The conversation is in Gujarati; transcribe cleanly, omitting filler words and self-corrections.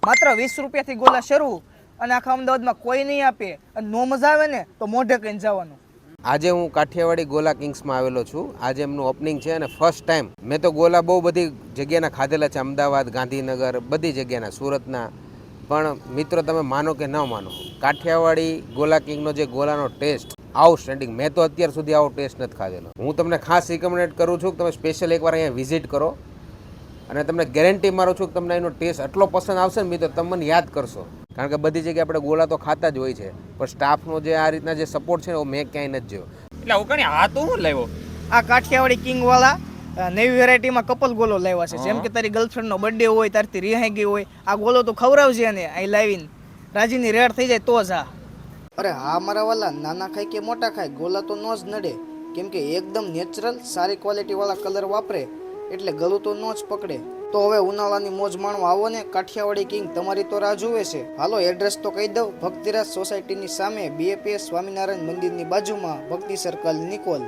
માત્ર 20 રૂપિયાથી ગોલા શરૂ અને આખા અમદાવાદમાં કોઈ નહીં આપે અને નો મજા આવે ને તો મોઢે કહીને જવાનું. આજે હું કાઠિયાવાડી ગોલા કિંગ્સમાં આવેલો છું. આજે એમનું ઓપનિંગ છે અને ફર્સ્ટ ટાઈમ મેં તો ગોલા બહુ બધી જગ્યાના ખાધેલા છે, અમદાવાદ, ગાંધીનગર, બધી જગ્યાના, સુરતના. પણ મિત્રો તમે માનો કે ન માનો, કાઠિયાવાડી ગોલા કિંગનો જે ગોલાનો ટેસ્ટ આઉટસ્ટેન્ડિંગ. મેં તો અત્યાર સુધી આવો ટેસ્ટ નથી ખાધેલો. હું તમને ખાસ રિકમેન્ડ કરું છું કે તમે સ્પેશિયલ એકવાર અહીંયા વિઝિટ કરો અને તમને ગેરંટી મારું છું કે તમને એનો ટેસ્ટ એટલો પસંદ આવશે ને મિત્રો, તમે મને યાદ કરશો. કારણ કે બધી જગ્યાએ આપણે ગોલા તો ખાતા જ હોય છે, પણ સ્ટાફનો જે આ રીતના જે સપોર્ટ છે ને, મેં ક્યાંય નથી જોયો. એટલે હું કણી આ તો હું લાવ્યો આ કાઠિયાવાડી કિંગ વાળા નવી વેરાયટીમાં કપલ ગોલો લાવ્યા છે. જેમ કે તારી ગર્લફ્રેન્ડનો બર્થડે હોય, તારથી રિહાઈ ગઈ હોય, આ ગોલો તો ખવડાવજે ને અહીં લાવીને રાજીની રેડ થઈ જાય તો જ. અરે હા મારા વાલા, નાના ખાય કે મોટા ખાય ગોલા તો નો જ નડે, કેમ કે એકદમ નેચરલ સારી ક્વોલિટી વાળા કલર વાપરે એટલે ગળું તો નો જ પકડે. તો હવે ઉનાળાની મોજ માણવા આવો ને, કાઠિયાવાડી કિંગ તમારી તો રાહ જોવે છે. હાલો એડ્રેસ તો કહી દઉં, ભક્તિરાજ સોસાયટીની સામે BAPS સ્વામિનારાયણ મંદિરની બાજુમાં, ભક્તિ સર્કલ, નિકોલ.